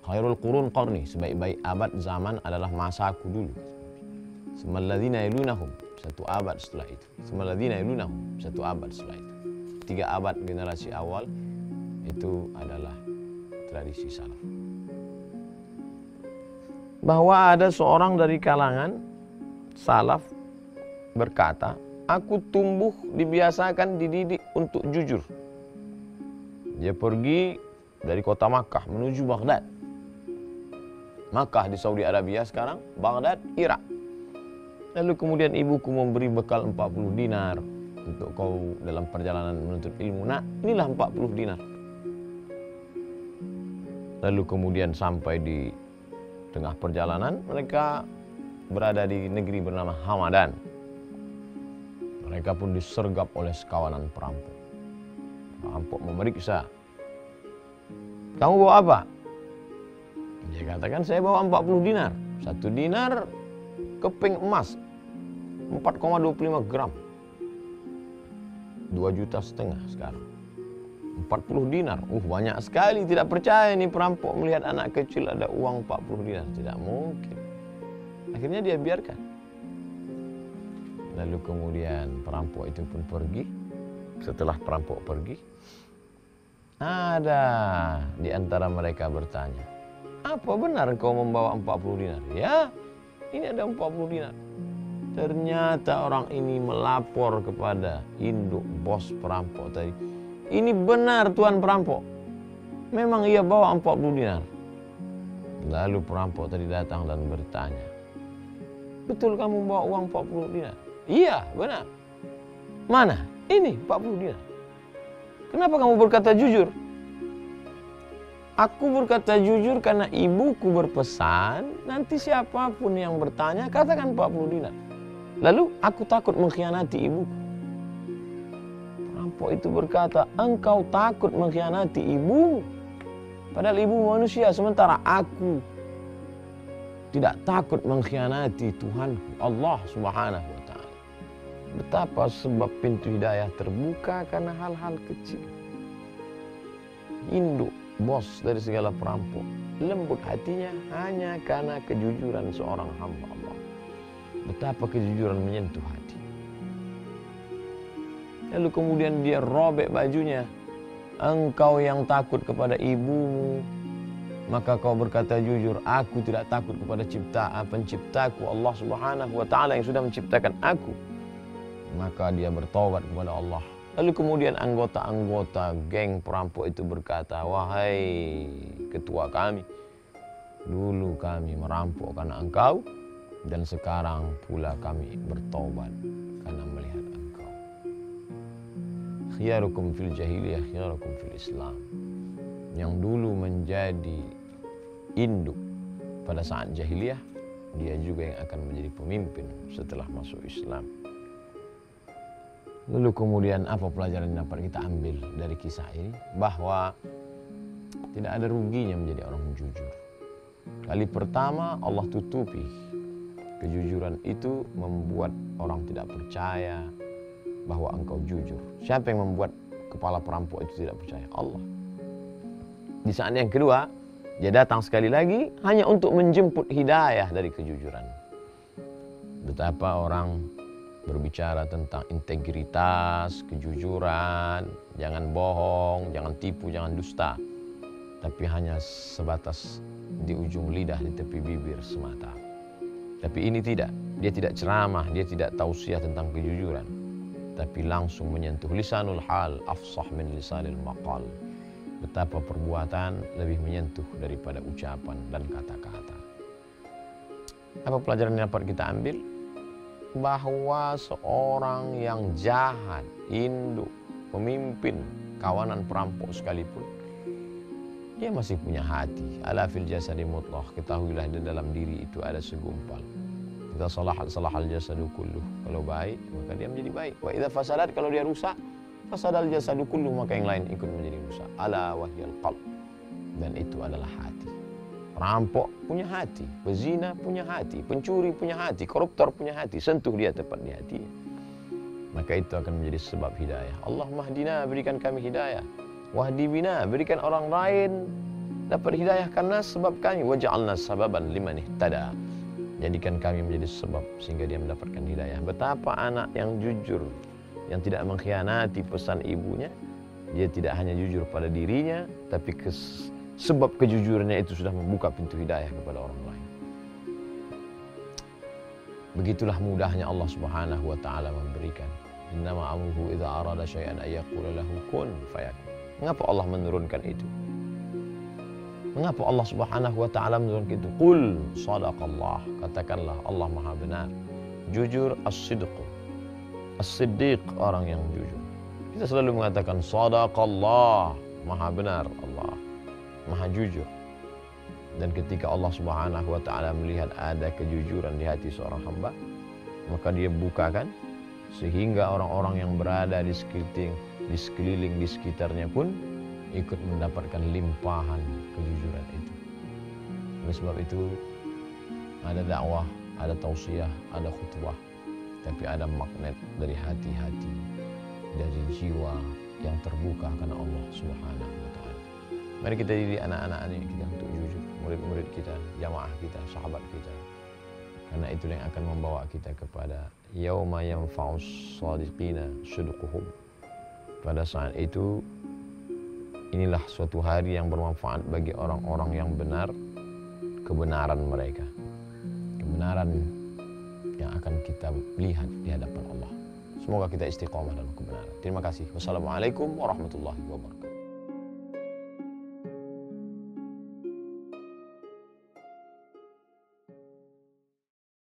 Khairul qurun qarni, sebaik-baik abad zaman adalah masaku dulu. Sumalladzina yalunahum, satu abad setelah itu. Sumalladzina yalunahum, satu abad setelah itu. 3 abad generasi awal itu adalah tradisi salaf. Bahwa ada seorang dari kalangan salaf berkata, aku tumbuh dibiasakan dididik untuk jujur. Dia pergi dari kota Makkah menuju Baghdad. Makkah di Saudi Arabia sekarang, Baghdad, Irak. Lalu kemudian ibuku memberi bekal 40 dinar untuk kau dalam perjalanan menuntut ilmu. Nah, inilah 40 dinar. Lalu kemudian sampai di tengah perjalanan, mereka berada di negeri bernama Hamadan. Mereka pun disergap oleh sekawanan perampok. Perampok memeriksa. Kamu bawa apa? Dia katakan, saya bawa 40 dinar. 1 dinar keping emas 4,25 gram. 2,5 juta sekarang. 40 dinar. Banyak sekali. Tidak percaya ini perampok melihat anak kecil ada uang 40 dinar. Tidak mungkin. Akhirnya dia biarkan. Lalu kemudian perampok itu pun pergi. Setelah perampok pergi, ada di antara mereka bertanya, apa benar kau membawa 40 dinar? Ya, ini ada 40 dinar. Ternyata orang ini melapor kepada induk bos perampok tadi. Ini benar tuan perampok. Memang ia bawa 40 dinar. Lalu perampok tadi datang dan bertanya, betul kamu bawa uang 40 dinar? Iya, benar. Mana? Ini 40 dinar. Kenapa kamu berkata jujur? Aku berkata jujur karena ibuku berpesan, nanti siapapun yang bertanya, katakan 40 dinar. Lalu aku takut mengkhianati ibuku. Perampok itu berkata, engkau takut mengkhianati ibumu. Padahal ibu manusia, sementara aku tidak takut mengkhianati Tuhanku, Allah Subhanahu wa Ta'ala. Betapa sebab pintu hidayah terbuka karena hal-hal kecil. Induk bos dari segala perampok, lembut hatinya hanya karena kejujuran seorang hamba Allah. Betapa kejujuran menyentuh hati. Lalu kemudian dia robek bajunya. Engkau yang takut kepada ibumu, maka kau berkata jujur, aku tidak takut kepada penciptaku Allah Subhanahu wa Ta'ala yang sudah menciptakan aku. Maka dia bertobat kepada Allah. Lalu kemudian anggota-anggota geng perampok itu berkata, wahai ketua kami, dulu kami merampok karena engkau, dan sekarang pula kami bertobat karena melihat engkau. Khiyarukum fil jahiliyah, khiyarukum fil Islam. Yang dulu menjadi induk pada saat jahiliyah, dia juga yang akan menjadi pemimpin setelah masuk Islam. Lalu kemudian apa pelajaran yang dapat kita ambil dari kisah ini? Bahwa tidak ada ruginya menjadi orang jujur. Kali pertama Allah tutupi. Kejujuran itu membuat orang tidak percaya bahwa engkau jujur. Siapa yang membuat kepala perampok itu tidak percaya? Allah. Di saat yang kedua, dia datang sekali lagi hanya untuk menjemput hidayah dari kejujuran. Betapa orang berbicara tentang integritas, kejujuran, jangan bohong, jangan tipu, jangan dusta. Tapi hanya sebatas di ujung lidah, di tepi bibir semata. Tapi ini tidak, dia tidak ceramah, dia tidak tausiah tentang kejujuran. Tapi langsung menyentuh lisanul hal, afsah min lisanil maqal. Betapa perbuatan lebih menyentuh daripada ucapan dan kata-kata. Apa pelajaran yang dapat kita ambil? Bahwa seorang yang jahat, induk, pemimpin, kawanan perampok sekalipun, dia masih punya hati. Ala fil jasadi mutlaq, ketahuilah di dalam diri itu ada segumpal. Idza salahal jasadu kulluh, kalau baik maka dia menjadi baik. Wa idza fasadat, kalau dia rusak, fasadal jasadu kulluh, maka yang lain ikut menjadi rusak. Ala wahyal qalb, dan itu adalah hati. Perampok punya hati, pezina punya hati, pencuri punya hati, koruptor punya hati. Sentuh dia tepat di hatinya, maka itu akan menjadi sebab hidayah. Allahumma hdina, berikan kami hidayah. Wahdi bina, berikan orang lain dapat hidayah karena sebab kami. Waja'alna sababan liman ihtada. Jadikan kami menjadi sebab sehingga dia mendapatkan hidayah. Betapa anak yang jujur, yang tidak mengkhianati pesan ibunya, dia tidak hanya jujur pada dirinya, tapi sebab kejujurannya itu sudah membuka pintu hidayah kepada orang lain. Begitulah mudahnya Allah Subhanahu wa taala memberikan. Innama amruhu idza arada syai'an ay yaqula lahu kun fayakun. Mengapa Allah menurunkan itu? Mengapa Allah Subhanahu wa taala menurunkan itu? Qul sadaqallah, katakanlah Allah Maha benar. Jujur as-sidq. As-siddiq, orang yang jujur. Kita selalu mengatakan sadaqallah, Maha benar Allah, Maha jujur. Dan ketika Allah Subhanahu wa taala melihat ada kejujuran di hati seorang hamba, maka dia bukakan sehingga orang-orang yang berada di sekeliling di sekitarnya pun ikut mendapatkan limpahan kejujuran itu. Oleh sebab itu ada dakwah, ada tausiah, ada khutbah, tapi ada magnet dari hati-hati, dari jiwa yang terbuka karena Allah Subhanahu wa taala. Mari kita didik anak-anak kita untuk jujur, murid-murid kita, jamaah kita, sahabat kita. Karena itulah yang akan membawa kita kepada yauma yanfa'us shadiqina shudquhum. Pada saat itu, inilah suatu hari yang bermanfaat bagi orang-orang yang benar, kebenaran mereka. Kebenaran yang akan kita lihat di hadapan Allah. Semoga kita istiqomah dalam kebenaran. Terima kasih. Wassalamualaikum warahmatullahi wabarakatuh.